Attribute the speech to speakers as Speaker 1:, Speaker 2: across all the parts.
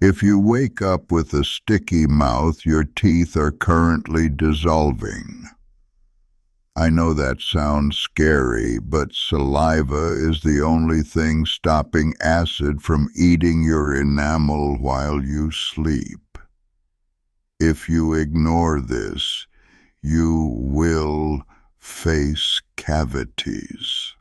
Speaker 1: If you wake up with a sticky mouth, your teeth are currently dissolving. I know that sounds scary, but saliva is the only thing stopping acid from eating your enamel while you sleep. If you ignore this, you will face cavities.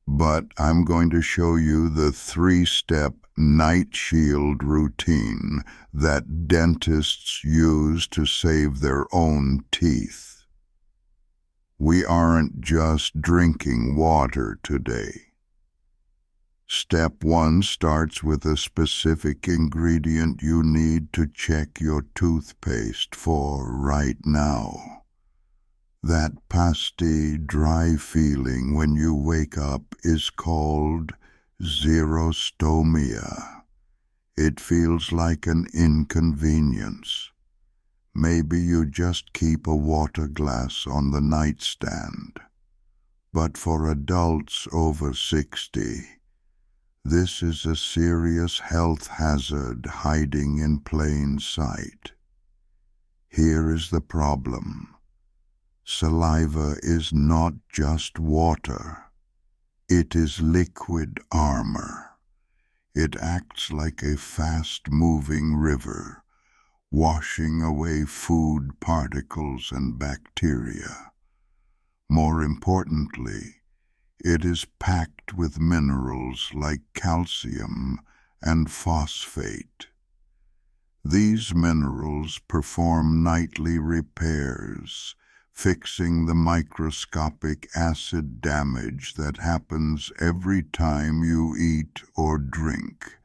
Speaker 1: But I'm going to show you the three-step night shield routine that dentists use to save their own teeth. We aren't just drinking water today. Step 1 starts with a specific ingredient you need to check your toothpaste for right now. That pasty, dry feeling when you wake up is called xerostomia. It feels like an inconvenience. Maybe you just keep a water glass on the nightstand. But for adults over 60, this is a serious health hazard hiding in plain sight. Here is the problem. Saliva is not just water. It is liquid armor. It acts like a fast-moving river, washing away food particles and bacteria. More importantly, it is packed with minerals like calcium and phosphate. These minerals perform nightly repairs, fixing the microscopic acid damage that happens every time you eat or drink.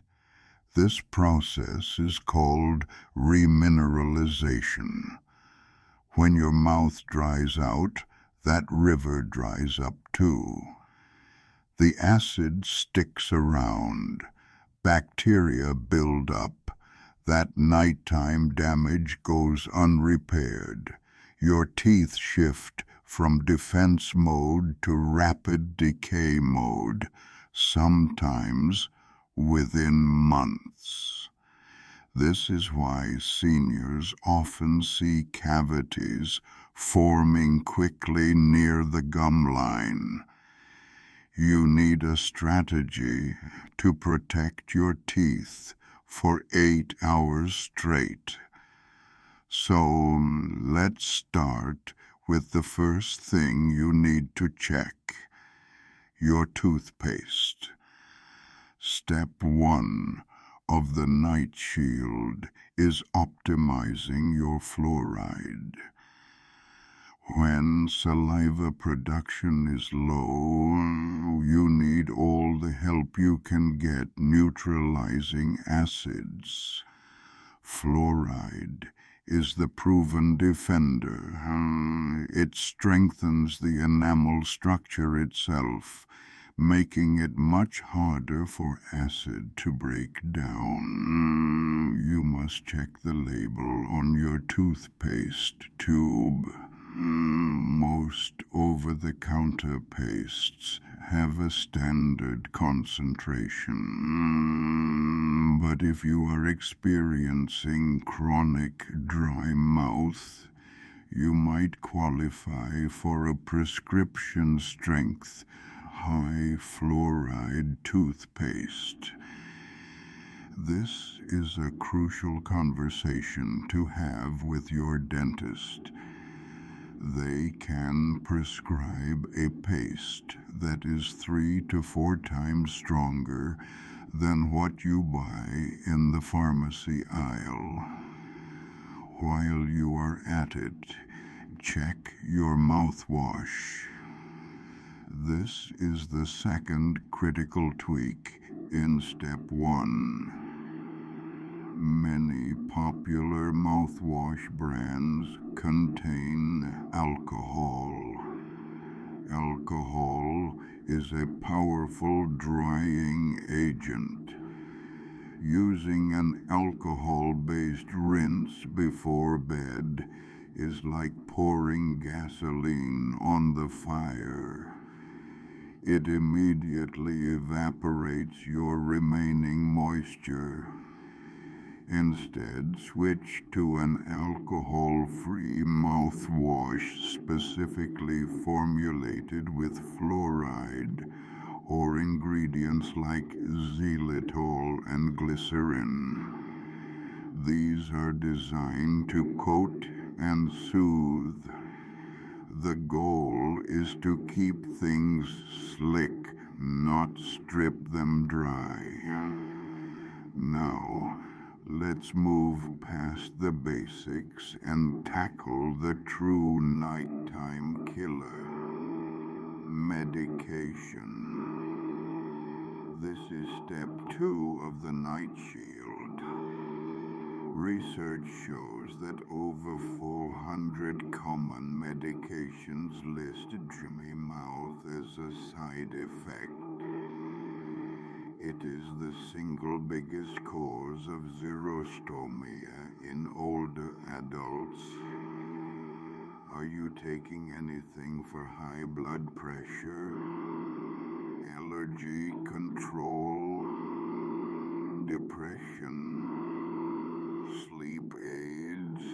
Speaker 1: This process is called remineralization. When your mouth dries out, that river dries up too. The acid sticks around, bacteria build up, that nighttime damage goes unrepaired. Your teeth shift from defense mode to rapid decay mode, sometimes within months. This is why seniors often see cavities forming quickly near the gum line. You need a strategy to protect your teeth for 8 hours straight. So let's start with the first thing you need to check, your toothpaste. Step 1 of the night shield is optimizing your fluoride. When saliva production is low, you need all the help you can get neutralizing acids. Fluoride is the proven defender. It strengthens the enamel structure itself, making it much harder for acid to break down. You must check the label on your toothpaste tube. Most over-the-counter pastes have a standard concentration, but if you are experiencing chronic dry mouth, you might qualify for a prescription strength high fluoride toothpaste. This is a crucial conversation to have with your dentist. They can prescribe a paste that is 3 to 4 times stronger than what you buy in the pharmacy aisle. While you are at it, check your mouthwash. This is the second critical tweak in step 1. Many popular mouthwash brands contain alcohol. Alcohol is a powerful drying agent. Using an alcohol-based rinse before bed is like pouring gasoline on the fire. It immediately evaporates your remaining moisture. Instead, switch to an alcohol-free mouthwash specifically formulated with fluoride or ingredients like xylitol and glycerin. These are designed to coat and soothe. The goal is to keep things slick, not strip them dry. Now, let's move past the basics and tackle the true nighttime killer: medication. This is step 2 of the night shield. Research shows that over 400 common medications list dreamy mouth as a side effect. It is the single biggest cause of xerostomia in older adults. Are you taking anything for high blood pressure, allergy control, depression, sleep aids?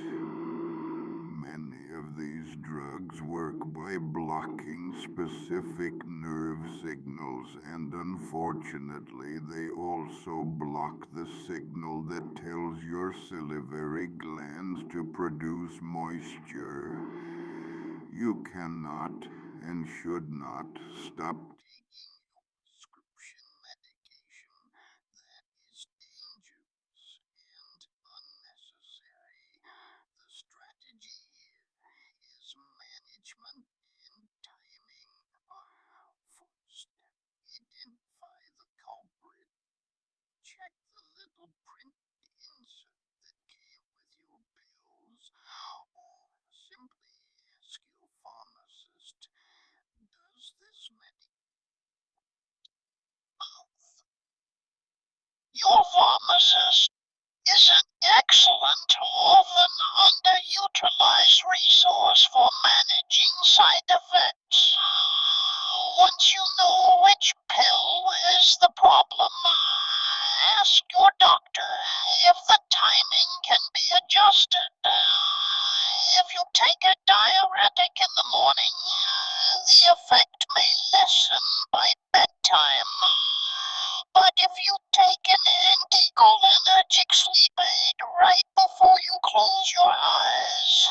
Speaker 1: Many of these drugs work by blocking specific nerve signals, and unfortunately, they also block the signal that tells your salivary glands to produce moisture. You cannot and should not stop taking your prescription medication. That is dangerous and unnecessary. The strategy here is management and timing. First, identify the culprit. Check the little print insert that came with your pills, or simply ask your pharmacist, does this mouth? Your pharmacist is an excellent, often underutilized resource for managing side effects. Once you know which pill is the problem, ask your doctor if the timing can be adjusted. If you take a diuretic in the morning, the effect may lessen by bedtime. But if you take an anticholinergic sleep aid right before you close your eyes,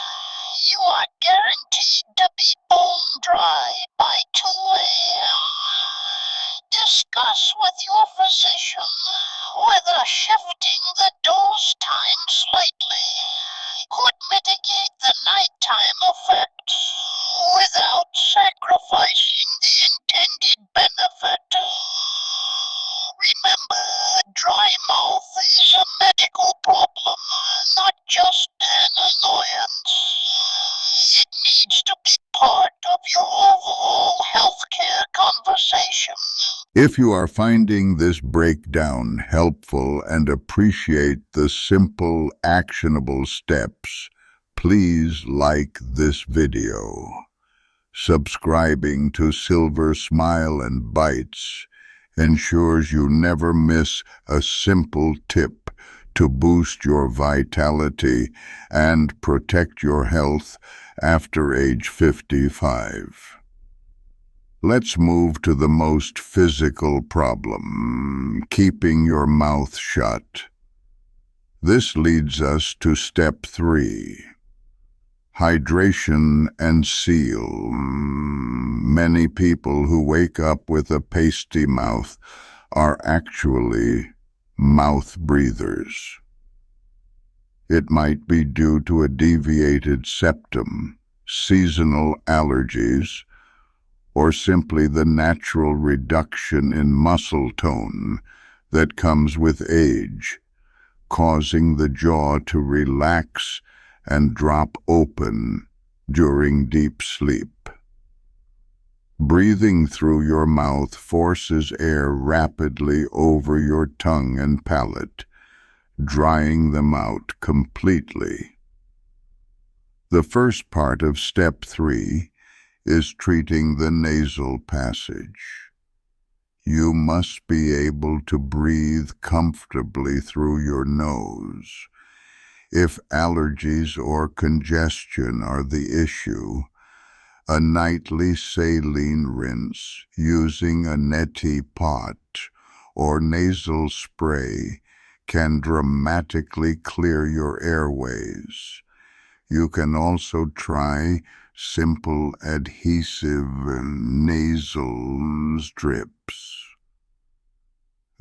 Speaker 1: you are guaranteed to be bone dry by 2 a.m. Discuss with your physician whether shifting the dose time slightly could mitigate the nighttime effects without sacrificing the intended benefit. Remember, dry mouth is a medical problem, not just an annoyance. It needs to be part of your overall healthcare conversation. If you are finding this breakdown helpful and appreciate the simple, actionable steps, please like this video. Subscribing to Silver Smile and Bites ensures you never miss a simple tip to boost your vitality and protect your health after age 55. Let's move to the most physical problem: keeping your mouth shut. This leads us to step 3. Hydration and seal. Many people who wake up with a pasty mouth are actually mouth breathers. It might be due to a deviated septum, seasonal allergies, or simply the natural reduction in muscle tone that comes with age, causing the jaw to relax and drop open during deep sleep. Breathing through your mouth forces air rapidly over your tongue and palate, drying them out completely. The first part of step 3 is treating the nasal passage. You must be able to breathe comfortably through your nose. If allergies or congestion are the issue, a nightly saline rinse using a neti pot or nasal spray can dramatically clear your airways. You can also try simple adhesive nasal strips.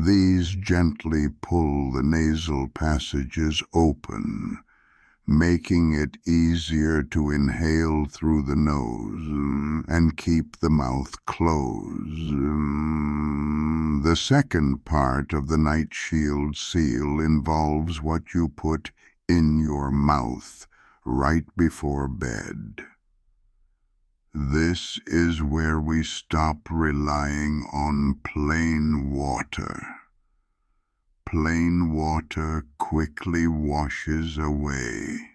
Speaker 1: These gently pull the nasal passages open, making it easier to inhale through the nose and keep the mouth closed. The second part of the Night Shield seal involves what you put in your mouth right before bed. This is where we stop relying on plain water. Plain water quickly washes away.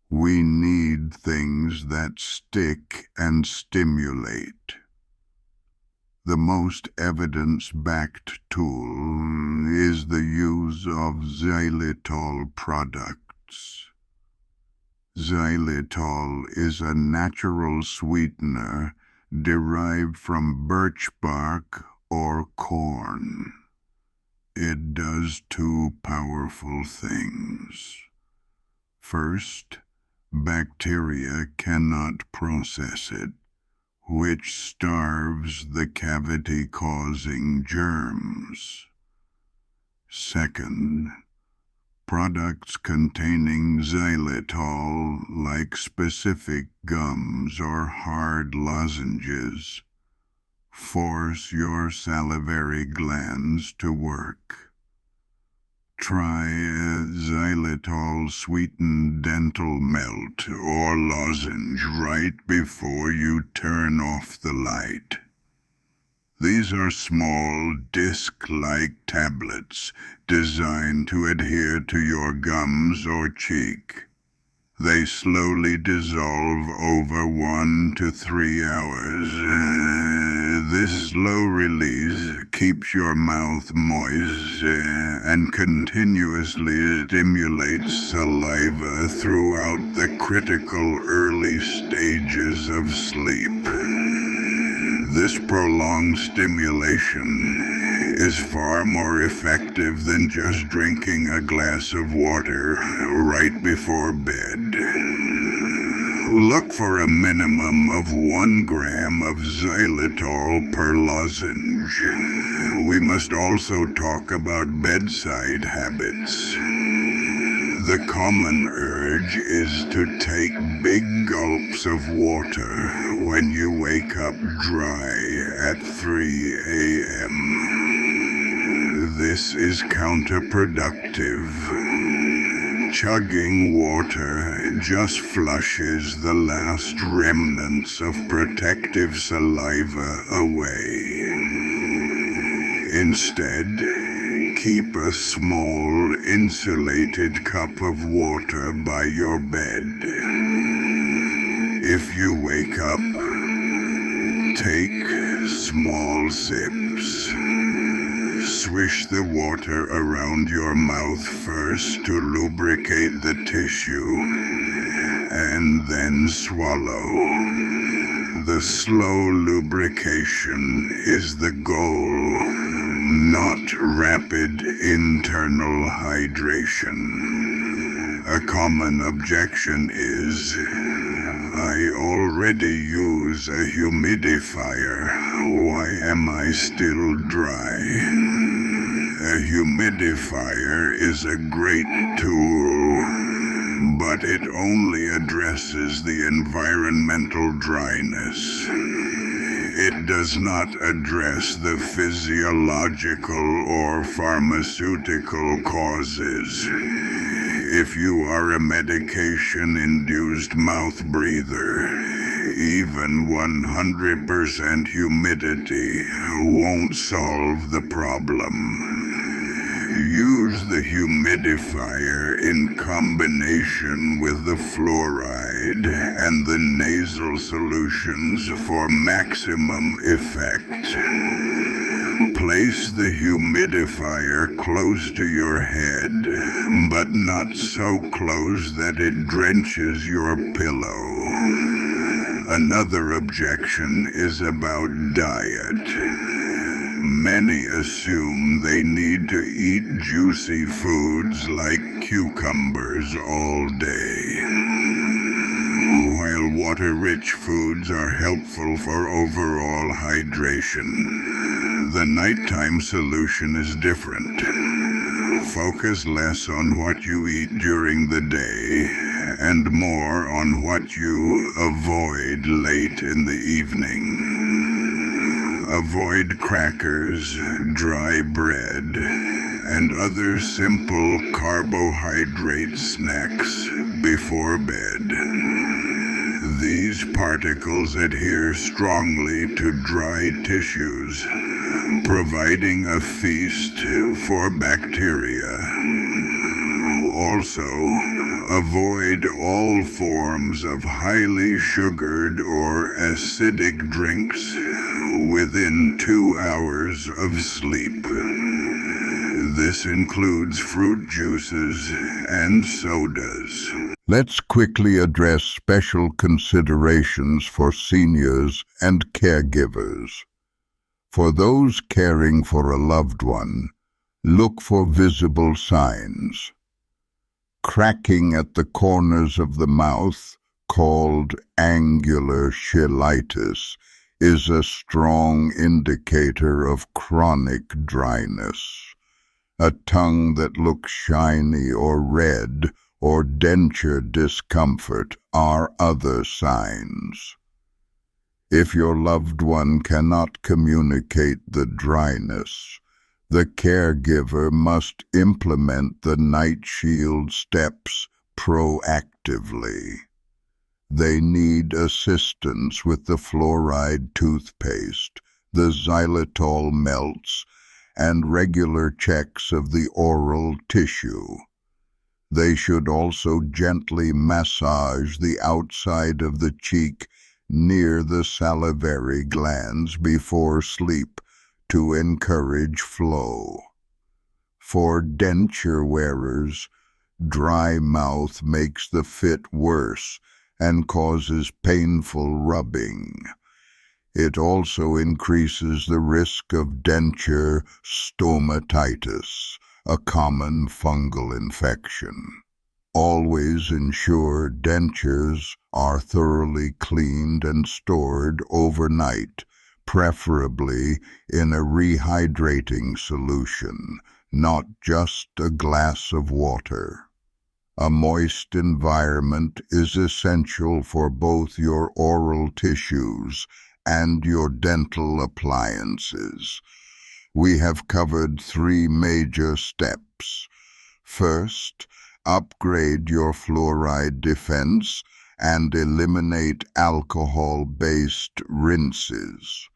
Speaker 1: We need things that stick and stimulate. The most evidence-backed tool is the use of xylitol products. Xylitol is a natural sweetener derived from birch bark or corn. It does two powerful things. First, bacteria cannot process it, which starves the cavity-causing germs. Second, products containing xylitol, like specific gums or hard lozenges, force your salivary glands to work. Try a xylitol-sweetened dental melt or lozenge right before you turn off the light. These are small, disc-like tablets designed to adhere to your gums or cheek. They slowly dissolve over 1 to 3 hours. This slow release keeps your mouth moist and continuously stimulates saliva throughout the critical early stages of sleep. This prolonged stimulation is far more effective than just drinking a glass of water right before bed. Look for a minimum of 1 gram of xylitol per lozenge. We must also talk about bedside habits. The common urge is to take big gulps of water when you wake up dry at 3 a.m. This is counterproductive. Chugging water just flushes the last remnants of protective saliva away. Instead, keep a small insulated cup of water by your bed. If you wake up, take small sips. Swish the water around your mouth first to lubricate the tissue, and then swallow. The slow lubrication is the goal, not rapid internal hydration. A common objection is, I already use a humidifier. Why am I still dry? A humidifier is a great tool, but it only addresses the environmental dryness. It does not address the physiological or pharmaceutical causes. If you are a medication-induced mouth breather, even 100% humidity won't solve the problem. Use the humidifier in combination with the fluoride and the nasal solutions for maximum effect. Place the humidifier close to your head, but not so close that it drenches your pillow. Another objection is about diet. Many assume they need to eat juicy foods like cucumbers all day. While water-rich foods are helpful for overall hydration, the nighttime solution is different. Focus less on what you eat during the day and more on what you avoid late in the evening. Avoid crackers, dry bread, and other simple carbohydrate snacks before bed. These particles adhere strongly to dry tissues, providing a feast for bacteria. Also, avoid all forms of highly sugared or acidic drinks within 2 hours of sleep. This includes fruit juices and sodas. Let's quickly address special considerations for seniors and caregivers. For those caring for a loved one, look for visible signs. Cracking at the corners of the mouth, called angular cheilitis, is a strong indicator of chronic dryness. A tongue that looks shiny or red or denture discomfort are other signs. If your loved one cannot communicate the dryness, the caregiver must implement the night shield steps proactively. They need assistance with the fluoride toothpaste, the xylitol melts, and regular checks of the oral tissue. They should also gently massage the outside of the cheek near the salivary glands before sleep to encourage flow. For denture wearers, dry mouth makes the fit worse and causes painful rubbing. It also increases the risk of denture stomatitis, a common fungal infection. Always ensure dentures are thoroughly cleaned and stored overnight, preferably in a rehydrating solution, not just a glass of water. A moist environment is essential for both your oral tissues and your dental appliances. We have covered 3 major steps. First, upgrade your fluoride defense and eliminate alcohol-based rinses.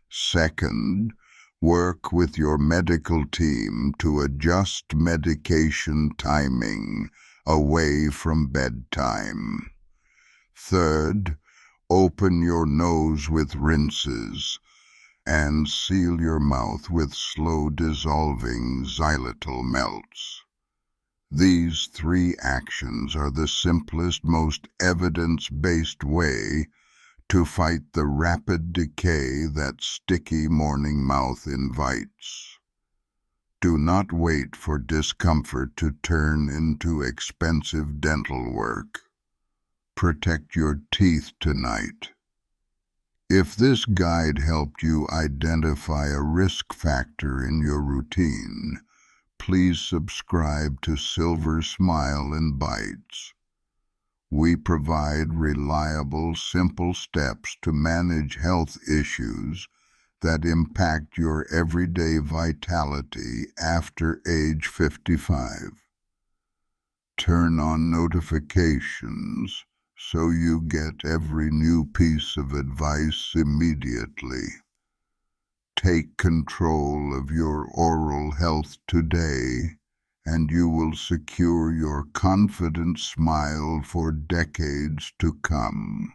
Speaker 1: Second, work with your medical team to adjust medication timing away from bedtime. Third, open your nose with rinses and seal your mouth with slow-dissolving xylitol melts. These 3 actions are the simplest, most evidence-based way to fight the rapid decay that sticky morning mouth invites. Do not wait for discomfort to turn into expensive dental work. Protect your teeth tonight. If this guide helped you identify a risk factor in your routine, please subscribe to Silver Smile and Bites. We provide reliable, simple steps to manage health issues that impact your everyday vitality after age 55. Turn on notifications so you get every new piece of advice immediately. Take control of your oral health today, and you will secure your confident smile for decades to come.